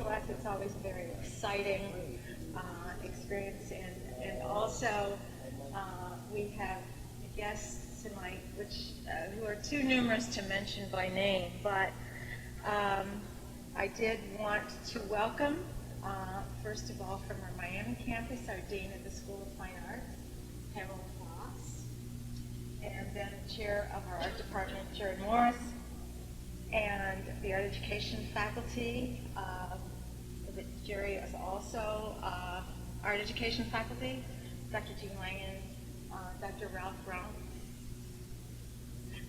us, it's always a very exciting experience, and also we have guests tonight, who are too numerous to mention by name, but I did want to welcome, first of all, from our Miami campus, our Dean of the School of Fine Arts, Pamela Fox, and then Chair of our Art Department, Jerry Morris, and the Art Education faculty. Jerry is also Art Education faculty, Dr. Jean Langen, Dr. Ralph Brown,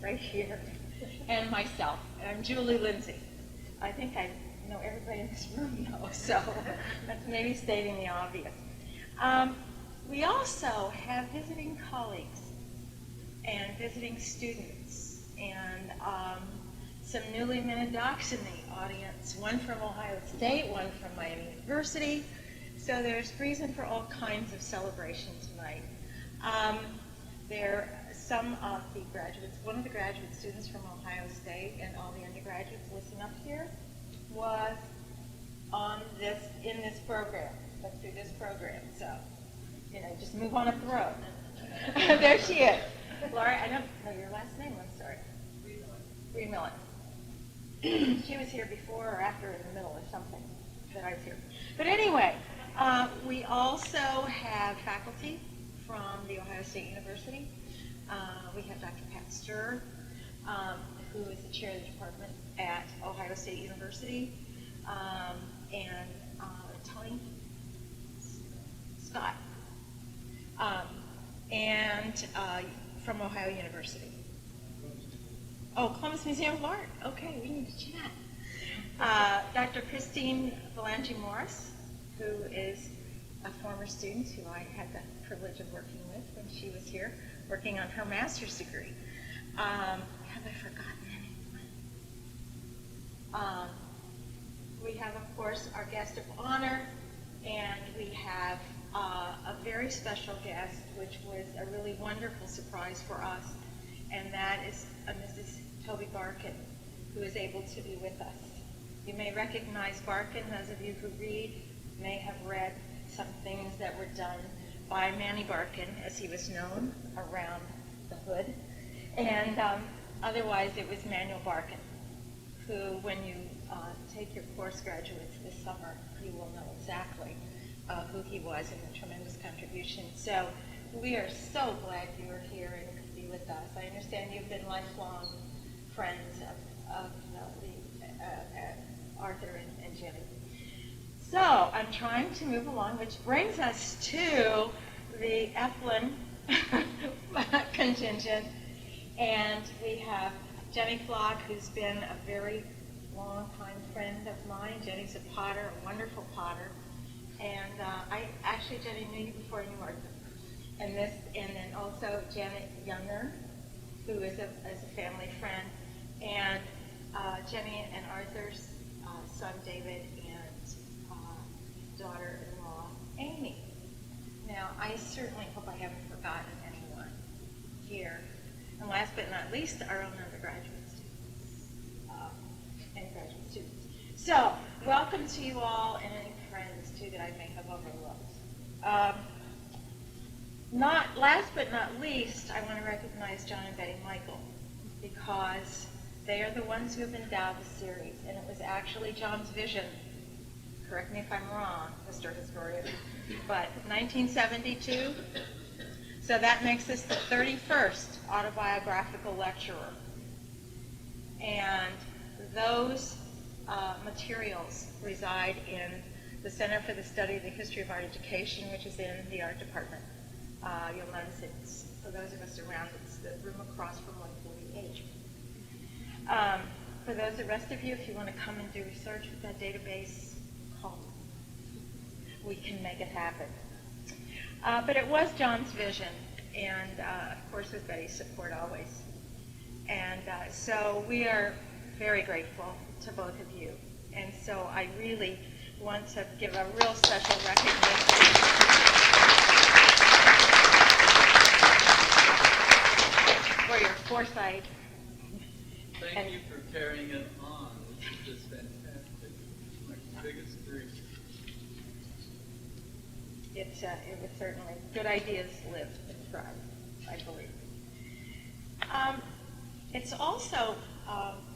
right here, and myself. I'm Julie Lindsay. I think I know everybody in this room though, so that's maybe stating the obvious. We also have visiting colleagues and visiting students, and some newly minted docs in the audience, one from Ohio State, one from Miami University. So there's reason for all kinds of celebration tonight. Some of the graduates, one of the graduate students from Ohio State and all the undergraduates listening up here was in this program, went through this program. So, just move on up the road. There she is. Laura, I don't know your last name, I'm sorry. Remillan. She was here before or after, in the middle or something that I was here. But anyway, we also have faculty from the Ohio State University. We have Dr. Pat Sturr, who is the chair of the department at Ohio State University, and Tony Scott, and from Ohio University. Oh, Columbus Museum of Art. Okay, we need to chat. Dr. Christine Valangi Morris, who is a former student who I had the privilege of working with when she was here, working on her master's degree. Have I forgotten anyone? We have, of course, our guest of honor, and we have a very special guest, which was a really wonderful surprise for us, and that is Mrs. Toby Barkin, who is able to be with us. You may recognize Barkin. Those of you who read may have read some things that were done by Manny Barkin, as he was known around the hood. And otherwise, it was Manuel Barkin, who, when you take your course graduates this summer, you will know exactly who he was and the tremendous contribution. So we are so glad you are here and could be with us. I understand you've been lifelong friends of Arthur and Jenny. So I'm trying to move along, which brings us to the Efland contingent. And we have Jenny Flock, who's been a very long-time friend of mine. Jenny's a potter, a wonderful potter. And Jenny knew you before you were. And then also Janet Younger, who is a family friend, and Jenny and Arthur's son David and daughter-in-law Amy. Now, I certainly hope I haven't forgotten anyone here. And last but not least, our own undergraduate students and graduate students. So, welcome to you all, and any friends too that I may have overlooked. Last but not least, I want to recognize John and Betty Michael, because they are the ones who have endowed the series, and it was actually John's vision. Correct me if I'm wrong, Mr. Historian, but 1972. So that makes us the 31st autobiographical lecturer. And those materials reside in the Center for the Study of the History of Art Education, which is in the Art Department. You'll notice it's, for those of us around, it's the room across from 148. For those, the rest of you, if you want to come and do research with that database, call me. We can make it happen. But it was John's vision, and of course with Betty's support always. And so we are very grateful to both of you. And so I really want to give a real special recognition for your foresight. Thank you for carrying it on. This is just fantastic. biggest dream. It was certainly good ideas lived and tried, I believe. It's also,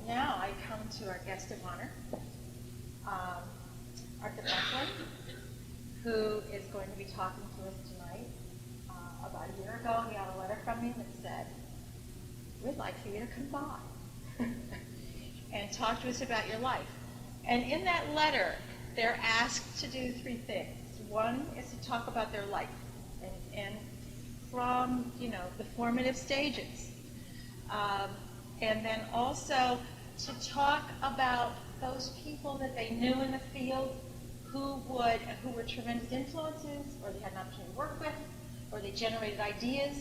now I come to our guest of honor, Arthur Efland, who is going to be talking to us tonight. About a year ago, he got a letter from me that said, "We'd like for you to come by and talk to us about your life." And in that letter, they're asked to do three things. One is to talk about their life, and from, the formative stages. And then also to talk about those people that they knew in the field who were tremendous influences, or they had an opportunity to work with, or they generated ideas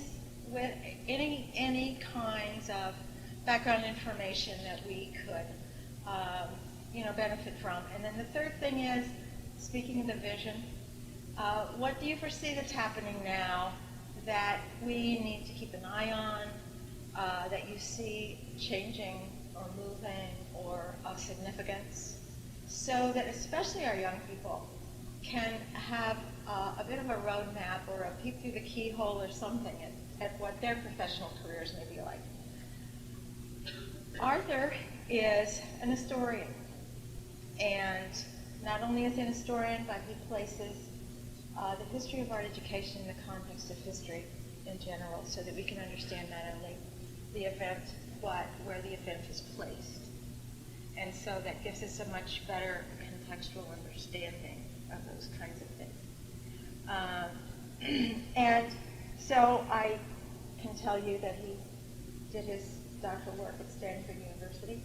with, any kinds of background information that we could benefit from. And then the third thing is, speaking of the vision, what do you foresee that's happening now that we need to keep an eye on, that you see changing or moving or of significance, so that especially our young people can have a bit of a roadmap or a peek through the keyhole or something at what their professional careers may be like. Arthur is an historian, and not only is he an historian, but he places the history of art education in the context of history in general, so that we can understand not only the event, but where the event is placed. And so that gives us a much better contextual understanding of those kinds of things. And so I can tell you that he did his doctoral work at Stanford University.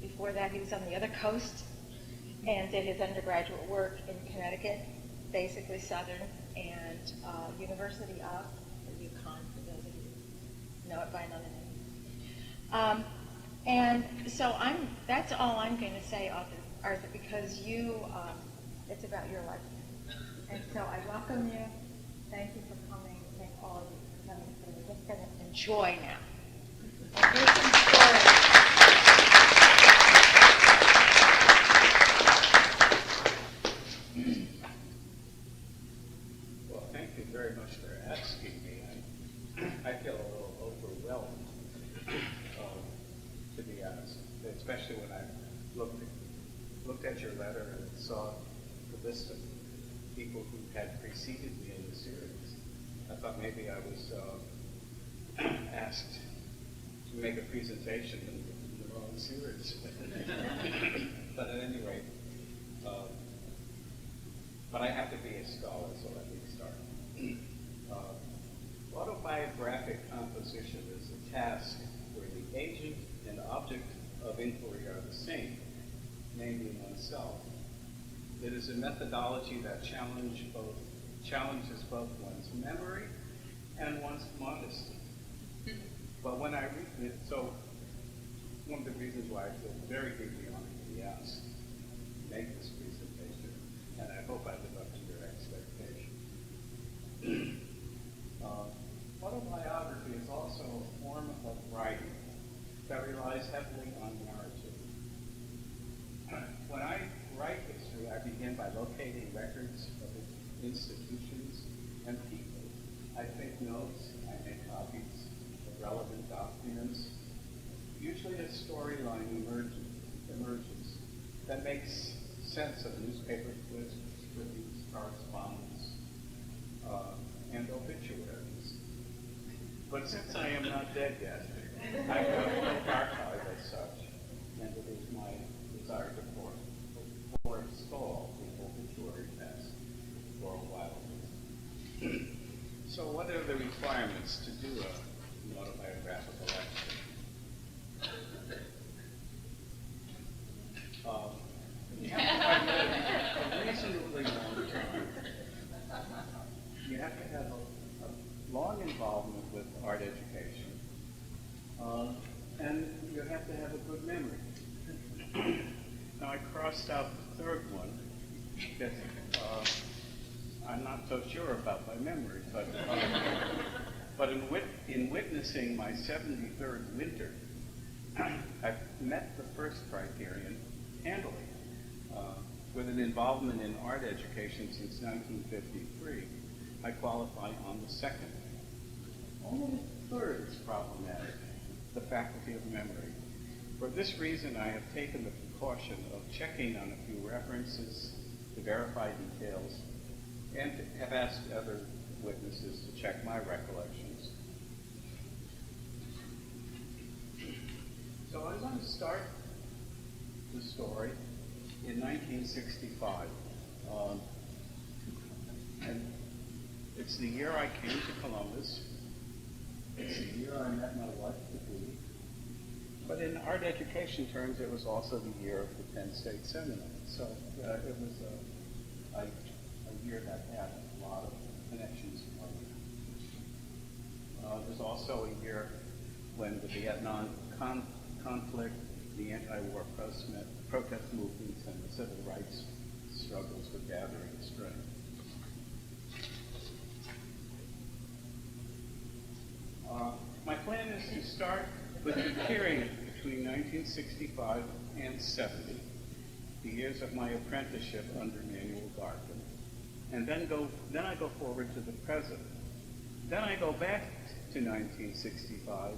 Before that, he was on the other coast and did his undergraduate work in Connecticut, basically Southern, and University of UConn, for those of you who know it by another name. And so that's all I'm going to say, Arthur, because it's about your life. And so I welcome you. Thank you for coming. Thank all of you for coming. So we're just going to enjoy now. And here's some stories. Well, thank you very much for asking me. I feel a little overwhelmed, to be honest, especially when I looked at your letter and saw the list of people who had preceded me in the series. I thought maybe I was asked to make a presentation in the wrong series. But at any rate, but I have to be a scholar, so let me start. Autobiographic composition is a task where the agent and object of inquiry are the same, namely oneself. It is a methodology that challenges both one's memory and one's modesty. But when I read it, so one of the reasons why I feel very deeply honored to be asked to make this presentation, and I hope I live up to your expectations. Autobiography is also a form of writing that relies heavily on narrative. When I write history, I begin by locating records of institutions and people. I take notes, I make copies of relevant documents. Usually a storyline emerges that makes sense of newspaper clips, correspondence, and obituaries. But since I am not dead yet, I have no archive as such, and it is my desire to forestall the obituary task for a while. So what are the requirements to do an autobiographical essay? You have to have a reasonably long time. You have to have a long involvement with art education, and you have to have a good memory. Now I crossed out the third one because I'm not so sure about my memory, but in witnessing my 73rd winter, I've met the first criterion handily, with with an involvement in art education since 1953, I qualify on the second. Only the third is problematic, the faculty of memory. For this reason, I have taken the precaution of checking on a few references to verify details and have asked other witnesses to check my recollections. So I was going to start the story in 1965. And it's the year I came to Columbus. It's the year I met my wife to be. But in art education terms, it was also the year of the Penn State Seminar. So it was a year that had a lot of connections. It was also a year when the Vietnam conflict, the anti-war protest movements, and the civil rights struggles were gathering strength. My plan is to start with the period between 1965 and 70, the years of my apprenticeship under Manuel Garkin, and then I go forward to the present. Then I go back to 1965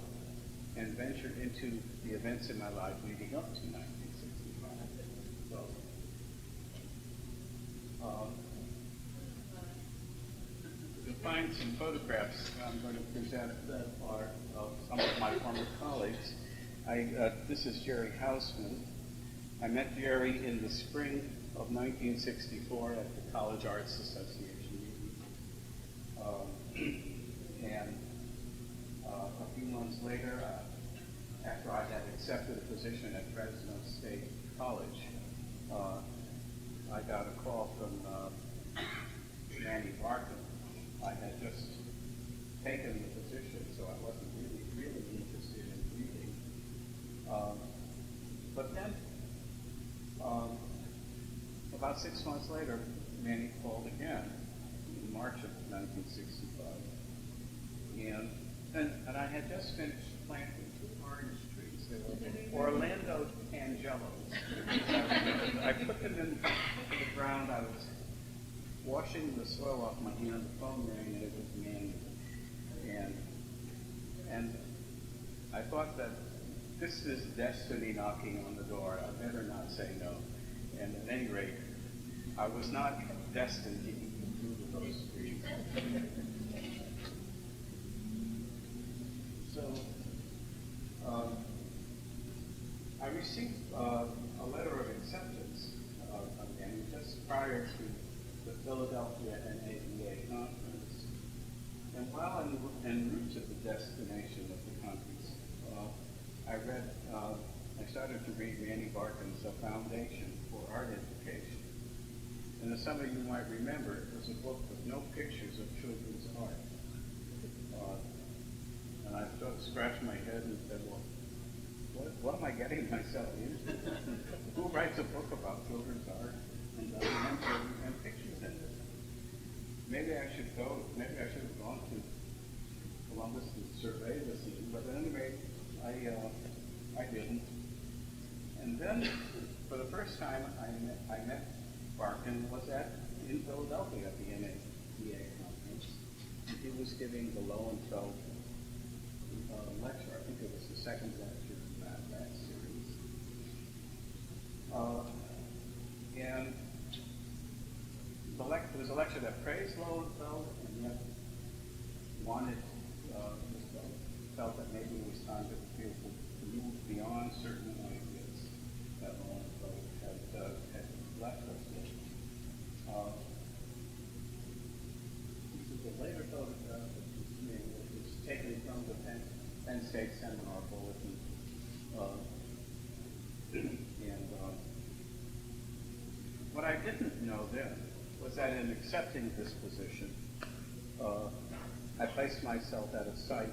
and venture into the events in my life leading up to 1965. So, you'll find some photographs I'm going to present that are of some of my former colleagues. This is Jerry Hausman. I met Jerry in the spring of 1964 at the College Arts Association meeting. And a few months later, after I had accepted a position at Fresno State College, I got a call from Manny Barton. I had just taken the position, so I wasn't really interested in reading. But then, about 6 months later, Manny called again in March of 1965. And I had just finished planting 2 orange trees. They were Orlando Angelos. I put them in the ground. I was washing the soil off my hand. The phone rang, and it was Manny. And I thought that this is destiny knocking on the door. I better not say no. And at any rate, I was not destined to eat through those trees. So I received a letter of acceptance again just prior to the Philadelphia NABA conference. And while en route to the destination of the conference, I started to read Manny Barton's A Foundation for Art Education. And as some of you might remember, it was a book with no pictures of children's art. And I sort of scratched my head and said, well, what am I getting myself into? Who writes a book about children's art and pictures in it? Maybe I should have gone to Columbus and surveyed the scene, but anyway, I didn't. And then, for the first time, I met Barkin was in Philadelphia at the NABA conference. He was giving the Lowenfeld lecture. I think it was the second lecture in that series. And it was a lecture that praised Lowenfeld and yet felt that maybe it was time to move beyond certain ideas that Lowenfeld had left us with. This is a later photograph which was taken from the Penn State Seminar Bulletin. What I didn't know then was that in accepting this position, I placed myself at a site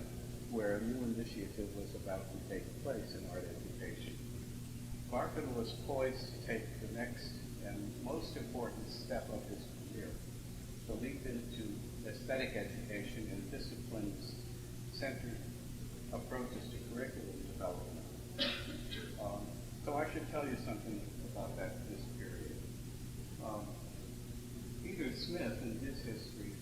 where a new initiative was about to take place in art education. Barkin was poised to take the next and most important step of his career, to leap into aesthetic education and disciplines-centered approaches to curriculum development. So I should tell you something about this period. Smith, in his history,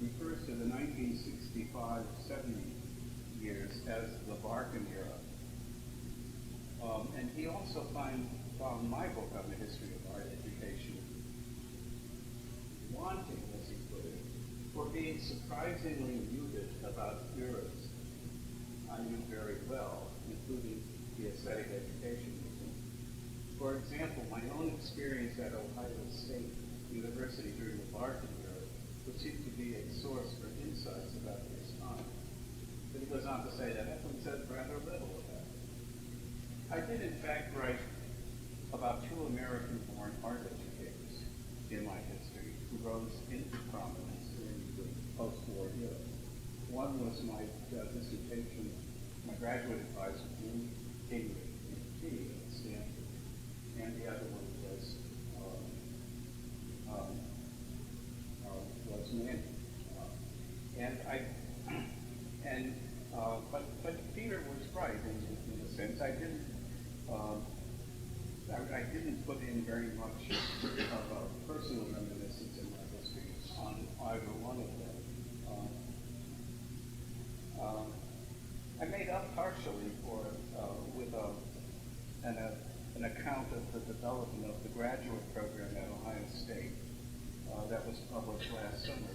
refers to the 1965-70 years as the Barkin era. And he also found my book on the history of art education wanting, as he put it, for being surprisingly muted about eras I knew very well, including the aesthetic education movement. For example, my own experience at Ohio State University during the Barkin era would seem to be a source for insights about this time. But he goes on to say that Efland said rather little about it. I did, in fact, write about two American-born art educators in my history who rose into prominence in the post-war era. One was my dissertation, my graduate advisor, Dean Gingrich, PhD at Stanford, and the other one was Manny. But Peter was right in a sense. I didn't put in very much of a personal reminiscence in my history on either one of them. I made up partially for it with an account of the development of the graduate program at Ohio State that was published last summer.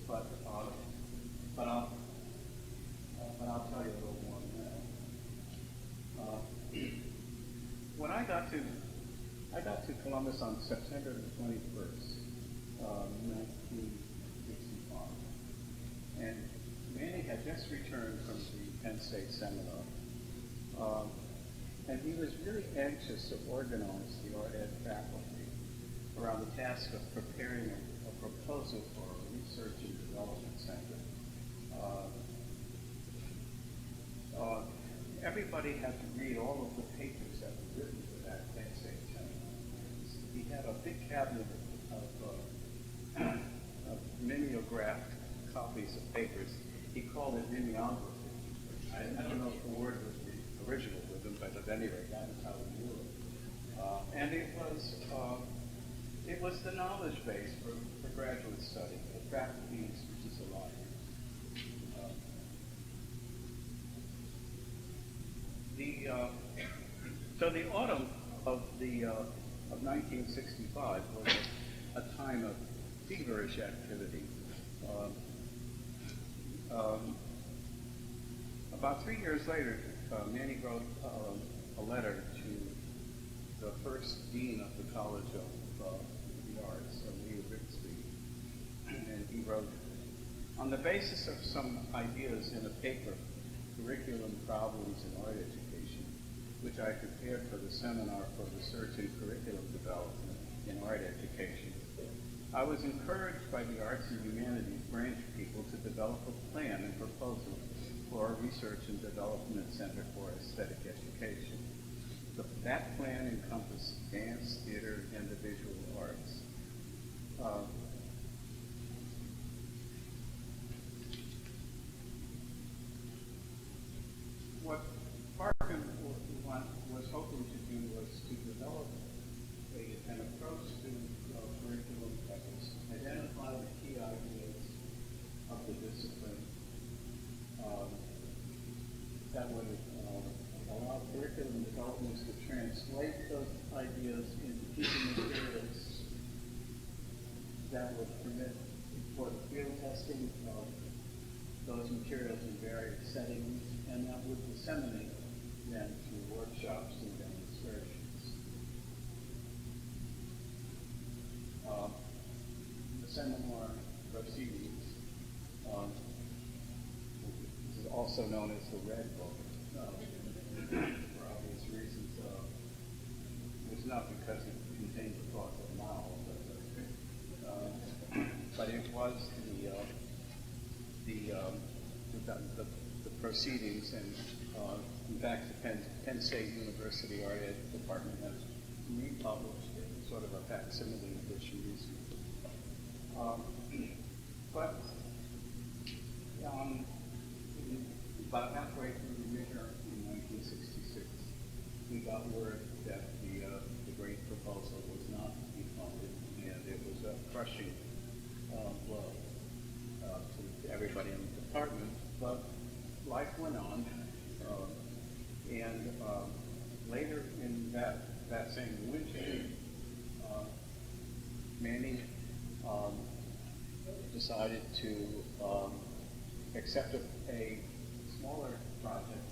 But I'll tell you a little more now. When I got to Columbus on September the 21st, 1965, and Manny had just returned from the Penn State seminar, and he was really anxious to organize the art ed faculty around the task of preparing a proposal for a research and development center. Everybody had to read all of the papers that were written for that Penn State seminar. He had a big cabinet of mimeographed copies of papers. He called it mimeography. I don't know if the word was the original with him, but at any rate, that's how we knew it. And it was the knowledge base for graduate study, for faculty and students alike. So the autumn of 1965 was a time of feverish activity. About 3 years later, Manny wrote a letter to the first dean of the College of the Arts, Lee Rigsby, and he wrote, on the basis of some ideas in a paper, Curriculum Problems in Art Education, which I prepared for the Seminar for Research in Curriculum Development in Art Education, I was encouraged by the Arts and Humanities branch people to develop a plan and proposal for a Research and Development Center for Aesthetic Education. That plan encompassed dance, theater, and the visual arts. What Barkin was hoping to do was to develop an approach to curriculum that was identify the key ideas of the discipline that would allow curriculum developments to translate those ideas into teaching materials that would permit for the field testing of those materials in various settings, and that would disseminate them through workshops and demonstrations. The seminar proceedings, this is also known as the Red Book, for obvious reasons. It was not because it contained the thoughts of Mao, but it was the proceedings, and in fact, the Penn State University Art Ed Department has republished it, sort of a facsimile edition recently. But about halfway through the midterm in 1966, we got word that the great proposal was not to be funded, and it was a crushing blow to everybody in the department. But life went on, and later in that same winter, Manny decided to accept a smaller project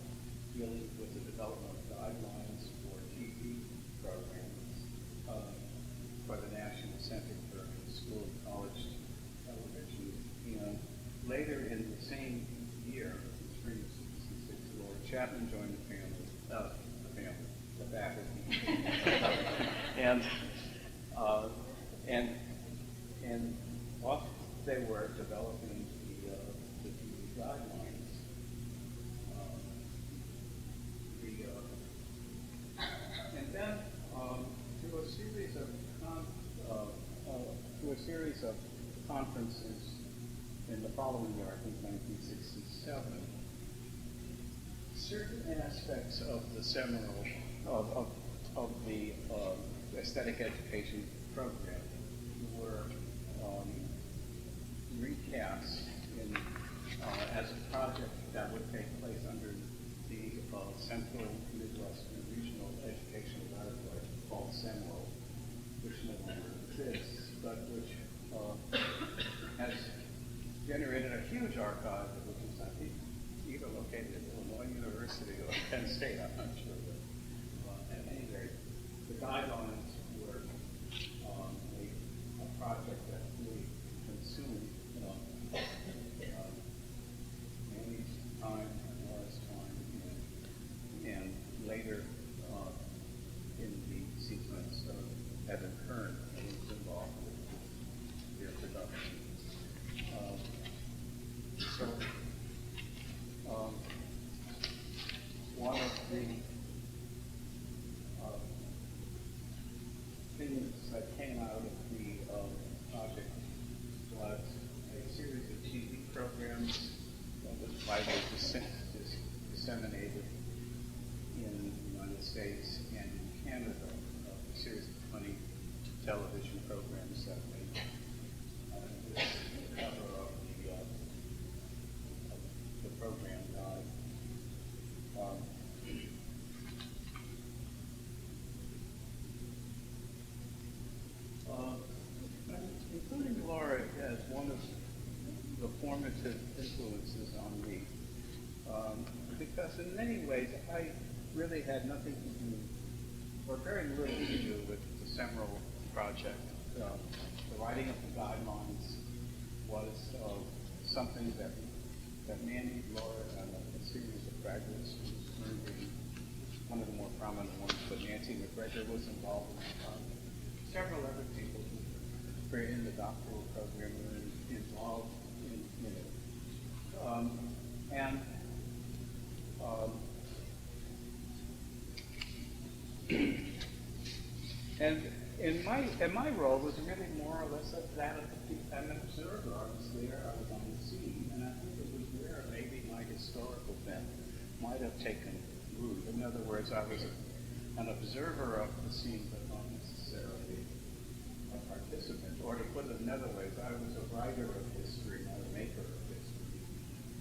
dealing with the development of guidelines for TV programs for the National Center for School and College Television. And later in the same year, in spring of '66, Lord Chapman joined the faculty, and off they were developing the TV guidelines. And then through a series of conferences in the following year, I think 1967, certain aspects of the seminal of the aesthetic education program were recast as a project that would take place under the Central Midwestern Regional Educational Laboratory called CEMRO, which no longer exists, but which has generated a huge archive, which is, I think, either located at Illinois University or Penn State, I'm not sure. But at any rate, the guidelines were a project that really consumed Manny's time and Laura's time, and later in the sequence of Evan Kern, who was involved with their production. One of the things that came out of the project was a series of TV programs that was widely disseminated in the United States and in Canada, a series of 20 television programs that made this cover of the program guide. Including Laura as one of the formative influences on me, because in many ways I really had nothing to do, or very little to do with the Seminole project. The writing of the guidelines was something that Manny, Laura, and a series of graduate students, one of the more prominent ones, but Nancy McGregor was involved in several other people who were in the doctoral program were involved in it. And my role was really more or less that of an observer. I was there, I was on the scene, and I think it was where maybe my historical bent might have taken root. In other words, I was an observer of the scene, but not necessarily a participant. Or to put it another way, I was a writer of history, not a maker of history.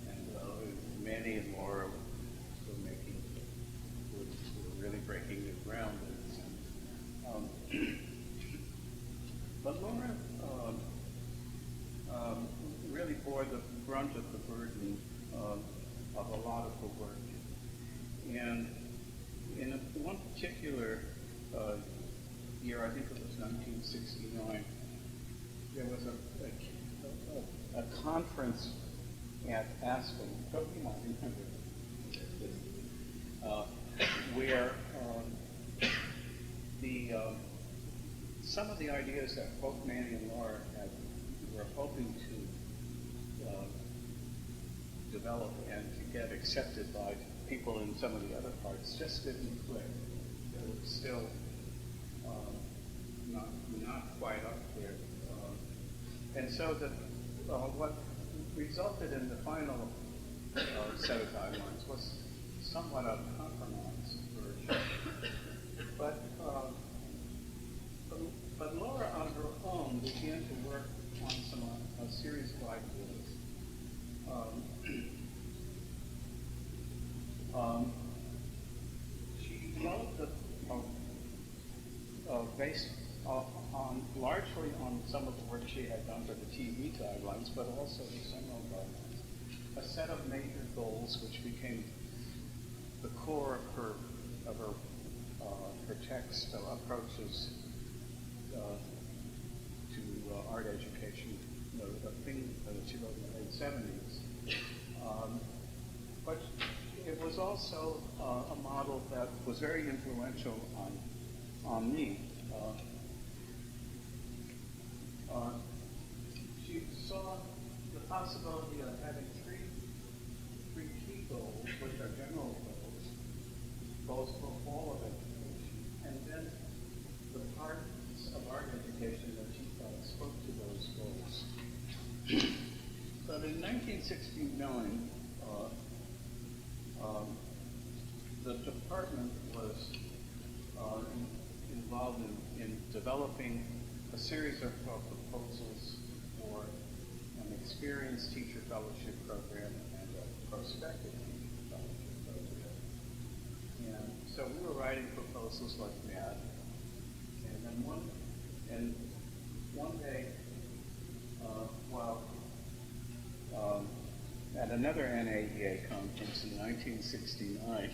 And Manny and Laura were really breaking new ground in a sense. But Laura really bore the brunt of the burden of a lot of the work. And in one particular year, I think it was 1969, there was a conference at Aspen, you might remember, where some of the ideas that both Manny and Laura were hoping to develop and to get accepted by people in some of the other parts just didn't click. They were still not quite up there. And so what resulted in the final set of guidelines was somewhat of a compromise version. But But Laura, on her own, began to work on a series of ideas. She developed based largely on some of the work she had done for the TV guidelines, but also the seminal guidelines, a set of major goals which became the core of her text approaches to art education, the thing that she wrote in the late 70s. But it was also a model that was very influential on me. She saw the possibility of having three key goals, which are general goals for all of education, and then the parts of art education that she thought spoke to those goals. But in 1969, the department was involved in developing a series of proposals for an experienced teacher fellowship program and a prospective teacher fellowship program. And so we were writing proposals like that. And then one day, while at another NAEA conference in 1969,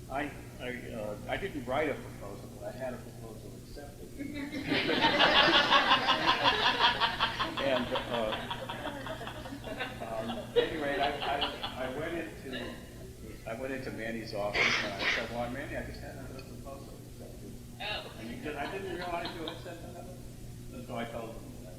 I didn't write a proposal, but I had a proposal accepted. And at any rate, I went into Manny's office and I said, "Well, Manny, I just had another proposal accepted." Oh. And he said, "I didn't realize you had sent another." And so I told him that.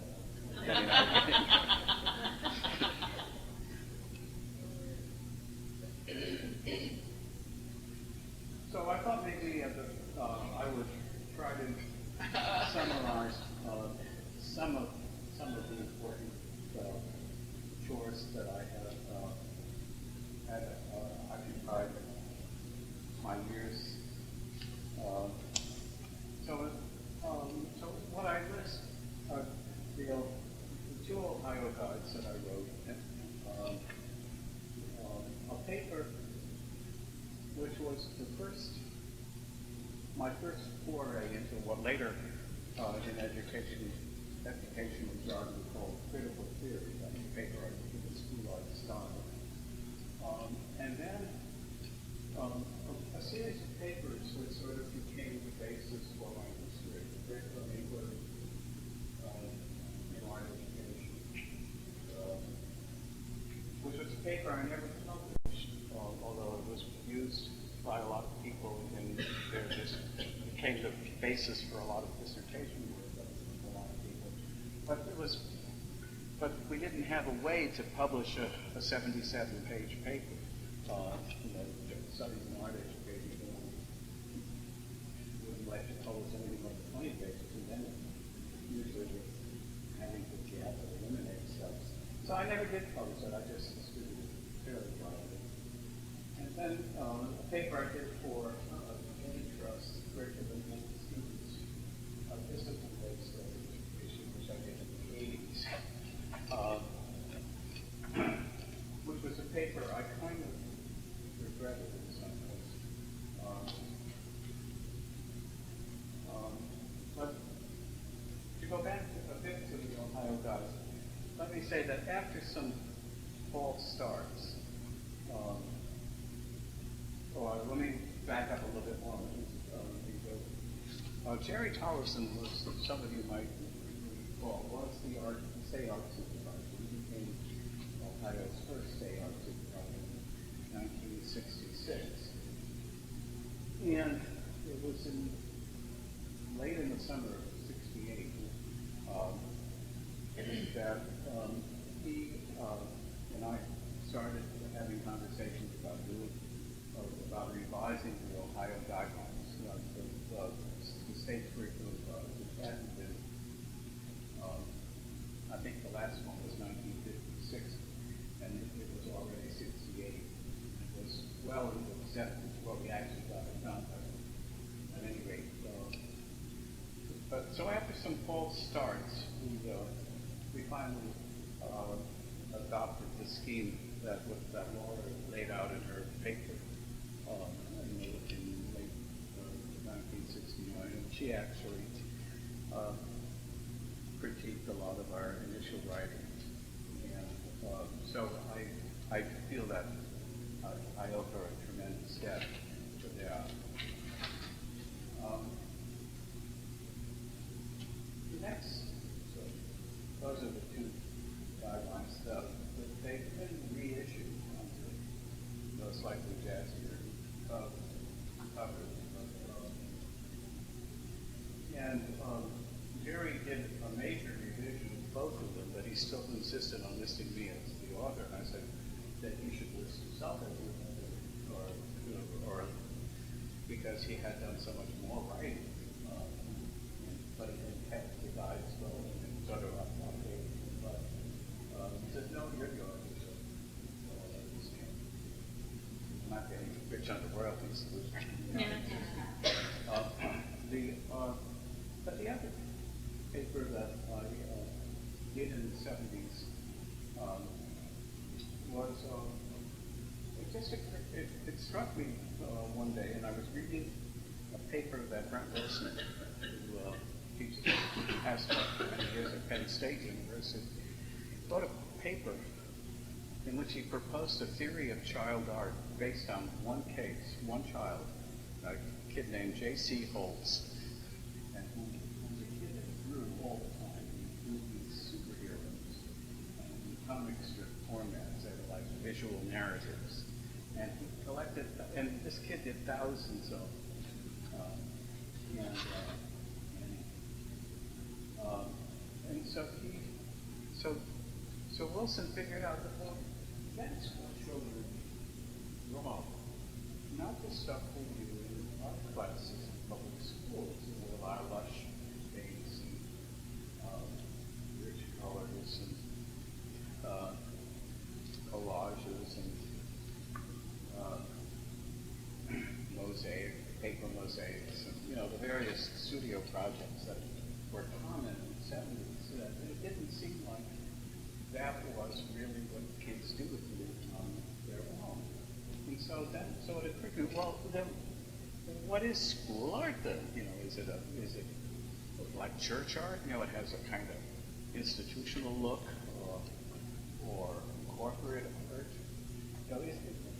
So I thought maybe I would try to summarize some of the important chores that I had occupied my years. So what I list are the two Ohio guides that I wrote, a paper which was my first foray into what later in education was called critical theory. That's a paper I did in the school art style. And then a series of papers which sort of became the basis for my history, particularly with art education, which was a paper I never published, although it was used by a lot of people, and there just became the basis for a lot of dissertation work of a lot of people. But we didn't have a way to publish a 77-page paper. Studies in art education wouldn't let you publish anything more than 20 pages, and then usually with having to get or eliminate stuff. So I never did publish it. I just distributed it fairly widely. And then a paper I did for Any Trust curriculum and students, a discipline-based education, which I did in the 80s, which was a paper I kind of regretted in some ways. But to go back a bit to the Ohio guys, let me say that after some false starts, let me back up a little bit more. Jerry Tolleson was somebody you might recall, was the state art supervisor. He became Ohio's first state art supervisor in 1966. And it was late in the summer of 68 that he and I started having conversations about revising the Ohio guidelines, the state curriculum, which hadn't been, I think the last one was 1956, and it was already 68. It was well into the 70s before we actually got it done. At any rate, so after some false starts, we finally adopted the scheme that Laura laid out in her paper in late 1969. And she actually critiqued a lot of our initial writings. And so I feel that I owe her a tremendous debt for that. Next, so those are the two guidelines. They've been reissued under the slightly jazzier covers. And Jerry did a major revision of both of them, but he still insisted on listing me as the author. And I said that he should list himself as the author, or because he had done so much more writing. But it kept the guides going and sort of updated. But he said, no, you're the author, so I'm not getting rich on the royalties. But the other paper that I did in the 70s was, it struck me one day, and I was reading a paper that Brent Wilson, who teaches and he is at Penn State University, wrote a paper in which he proposed a theory of child art based on one case, one child, a kid named J.C. Holtz, and who was a kid that grew all the time. He drew these superheroes in comic strip formats that were like visual narratives. And he collected, and this kid did thousands of them. And so Wilson figured out that, well, that's what children draw. Not the stuff we do in art classes in public schools, with our lush paints and rich colors and collages and paper mosaics, and the various studio projects that were common in the 70s. It didn't seem like that was really what kids do on their own. And so it occurred to me, well, then what is school art then? Is it like church art? It has a kind of institutional look, or corporate art.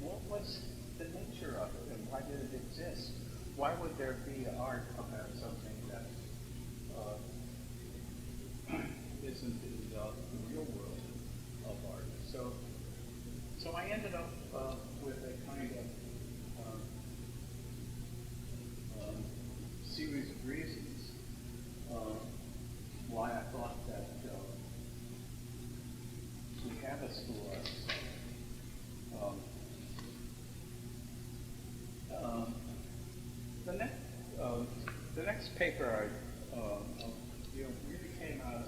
What was the nature of it, and why did it exist? Why would there be art about something that isn't in the real world of art? So I ended up with a kind of series of reasons why I thought that we have a school art society. The next paper really came out of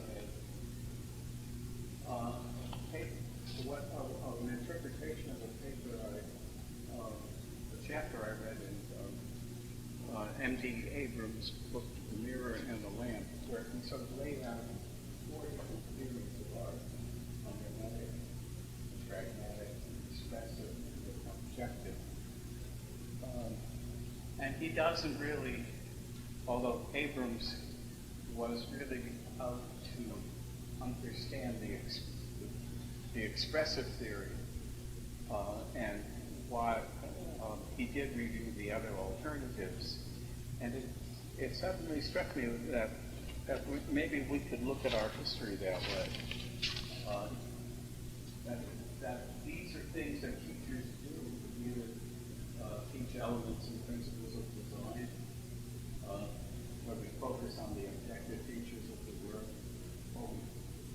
an interpretation of a paper, a chapter I read in M.D. Abrams' book, The Mirror and the Lamp, where he sort of laid out 4 different theories of art: mimetic, pragmatic, expressive, and objective. And he doesn't really, although Abrams was really out to understand the expressive theory, and why he did review the other alternatives, and it suddenly struck me that maybe we could look at our history that way. That these are things that teachers do, either teach elements and principles of design, where we focus on the objective features of the work, or we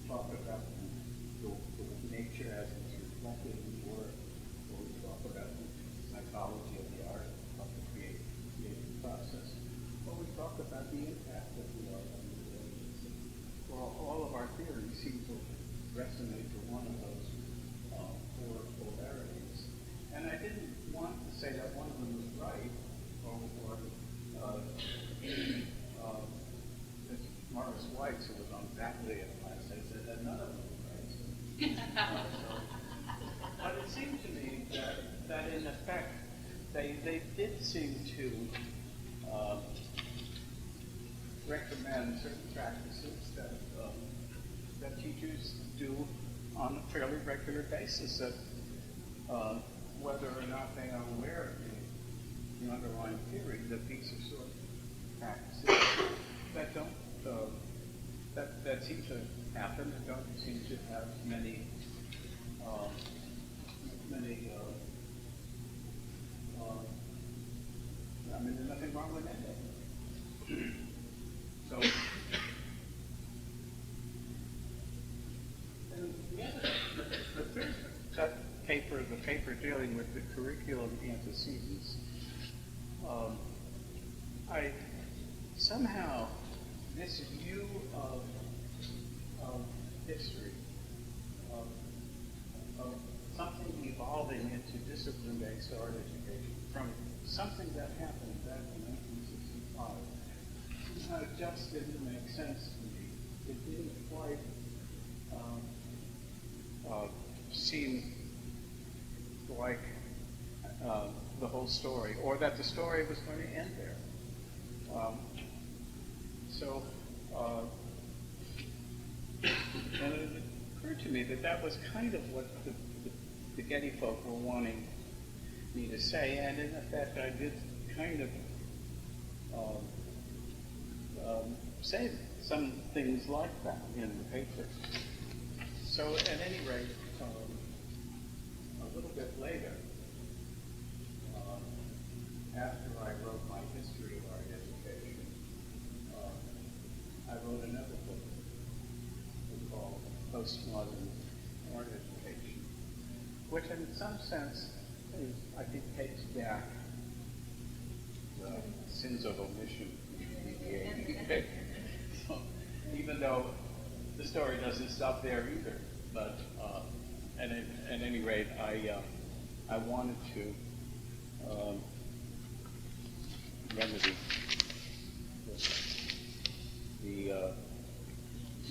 talk about the nature as it's reflected in the work, or we talk about the psychology of the art, of the creative process, or we talk about the impact of the art on the audience. Well, all of our theories seem to resonate to one of those 4 polarities. And I didn't want to say that one of them was right, or to recommend certain practices that teachers do on a fairly regular basis, that whether or not they are aware of the underlying theory, that these are sort of practices that don't that seem to happen, that don't seem to have many I mean, there's nothing wrong with that. So, and the third paper, the paper dealing with the curriculum antecedents, I somehow, this view of history, of something evolving into discipline-based art education from something that happened back in 1965, somehow just didn't make sense to me. It didn't quite seem like the whole story, or that the story was going to end there. And it occurred to me that that was kind of what the Getty folk were wanting me to say, and in effect I did kind of say some things like that in the paper. So at any rate, a little bit later, after I wrote my history of art education, I wrote another book called Postmodern Art Education, which in some sense I think takes back the sins of omission in the so, even though the story doesn't stop there either, but at any rate, I wanted to remedy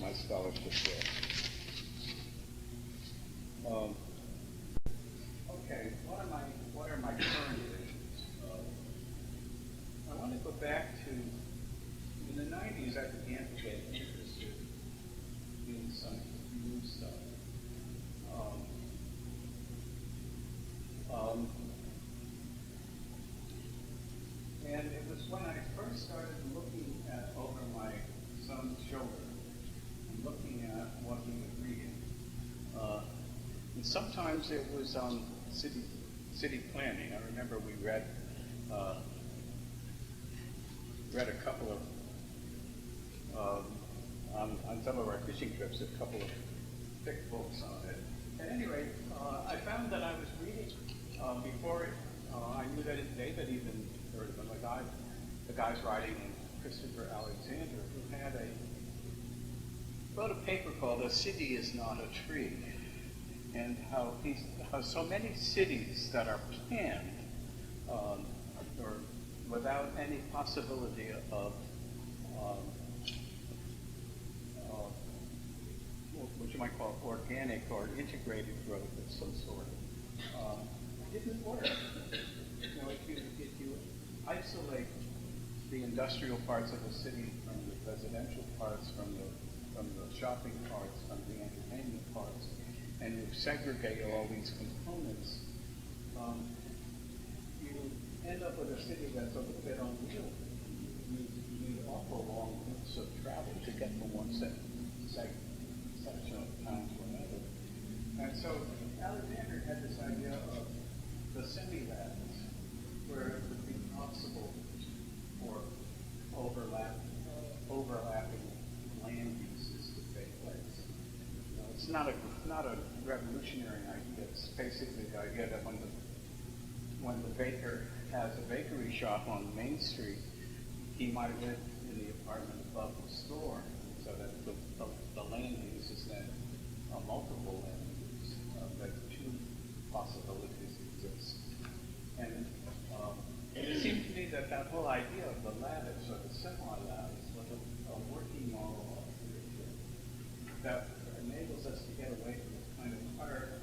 my scholarship there. Okay, what are my current issues? I want to go back to, in the 90s I began to get interested in some new stuff. And it was when I first started looking over my son's shoulder and looking at what he was reading. And sometimes it was city planning. I remember we read a couple of on some of our fishing trips, a couple of thick books on it. At any rate, I found that I was reading before I knew that David even heard of him. The guy's writing, Christopher Alexander, who wrote a paper called "A City Is Not a Tree," and how so many cities that are planned or without any possibility of what you might call organic or integrated growth of some sort, didn't work. If you isolate the industrial parts of a city from the residential parts, from the shopping parts, from the entertainment parts, and you segregate all these components, you end up with a city that's a little bit unreal. You need awful long routes of travel to get from one section of town to another. And so Alexander had this idea of the semi-labs, where it would be possible for overlapping land uses to take place. It's not a revolutionary idea. It's basically the idea that when the baker has a bakery shop on Main Street, he might live in the apartment above the store, so that the land use is then multiple land use, that two possibilities exist. And it seemed to me that whole idea of the lattice or the semi-lattice was a working model of literature that enables us to get away from this kind of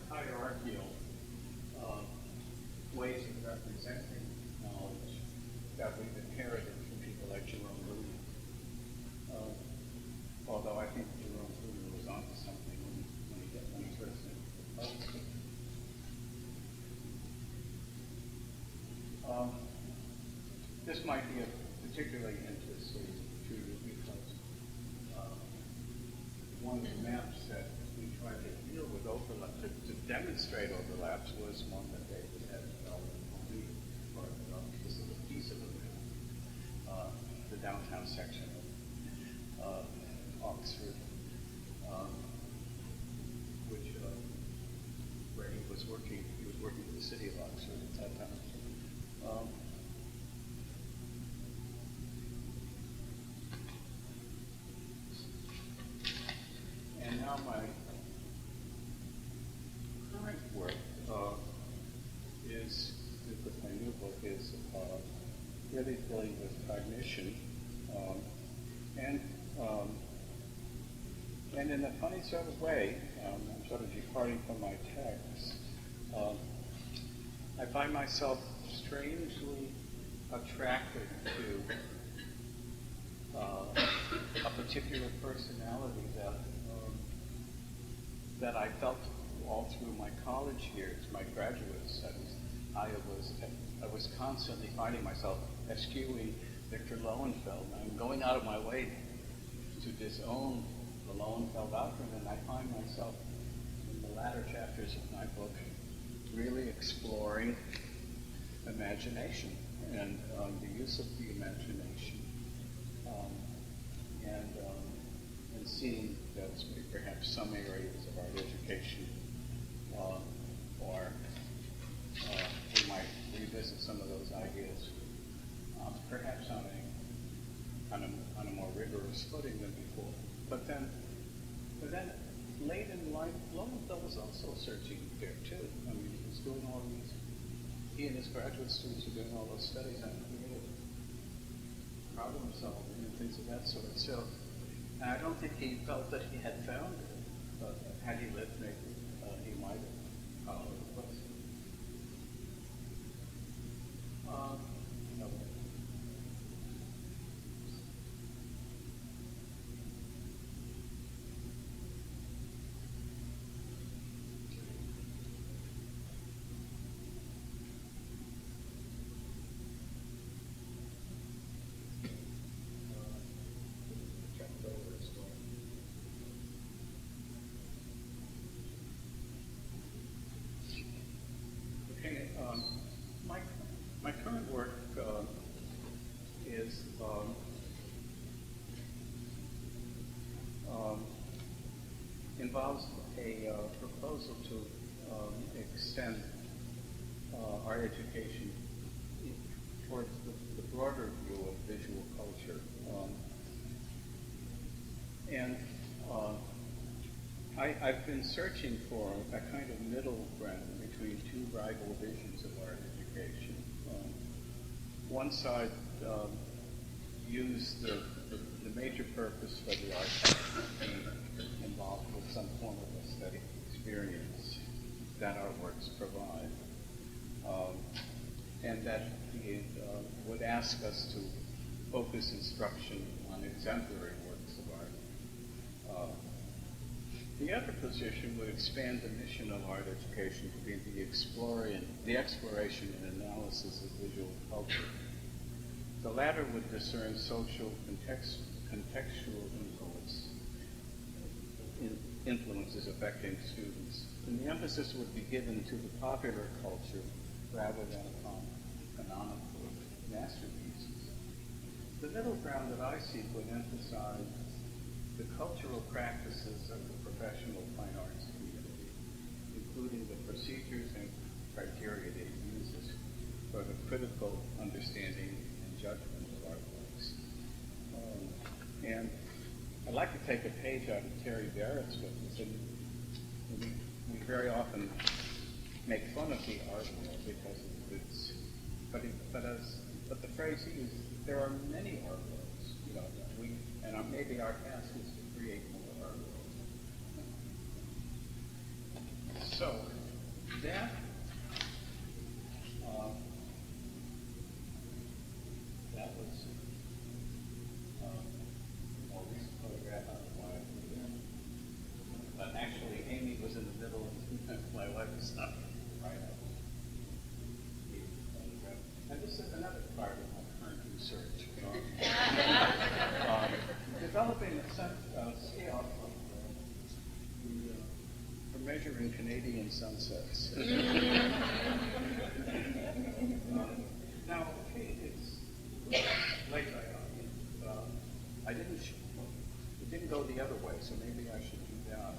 hierarchical ways of representing knowledge this might be particularly interesting to you because one of the maps that we tried to deal with overlap, to demonstrate overlaps, was one that David had developed for me, or this is a piece of a map, the downtown section of Oxford, which where he was working for the city of Oxford at that time. And now my current work is, with my new book, is really dealing with cognition, and in a funny sort of way, I'm sort of departing from my text. I find myself strangely attracted to a particular personality that I felt all through my college years, my graduate studies. I was constantly finding myself eschewing Victor Lowenfeld. I'm going out of my way to disown the Lowenfeld doctrine, and I find myself in the latter chapters of my book really exploring imagination and the use of the imagination, and seeing those perhaps some areas of art education, or we might revisit some of those ideas, perhaps on a more rigorous footing than before. But then late in life, Lowenfeld was also searching there too. I mean, he was doing all these. He and his graduate students were doing all those studies on creative problem solving and things of that sort. So, and I don't think he felt that he had found it. But had he lived, maybe he might have followed the place. No. Okay, my current work is involves a proposal to extend our education towards the broader view of visual culture, and I've been searching for a kind of middle ground between two rival visions of art education. One side used the major purpose for the art to be involved with some form of aesthetic experience that our works provide, and that it would ask us to focus instruction on exemplary works of art. The other position would expand the mission of art education to be the exploration and analysis of visual culture. The latter would discern social contextual influences affecting students, and the emphasis would be given to the popular culture rather than upon canonical masterpieces. The middle ground that I seek would emphasize the cultural practices of the professional fine arts community, including the procedures and criteria that it uses for the critical understanding and judgment of artworks. And I'd like to take a page out of Terry Barrett's book. We very often make fun of the art world because it's, but the phrase he used, there are many art worlds, and maybe our task is to create more art worlds. So that was a recent photograph out of my museum. But actually, Amy was in the middle, and my wife was not right up. And this is another part of my current treasure in Canadian sunsets. Now, okay, it's late. I didn't. It didn't go the other way, so maybe I should do that.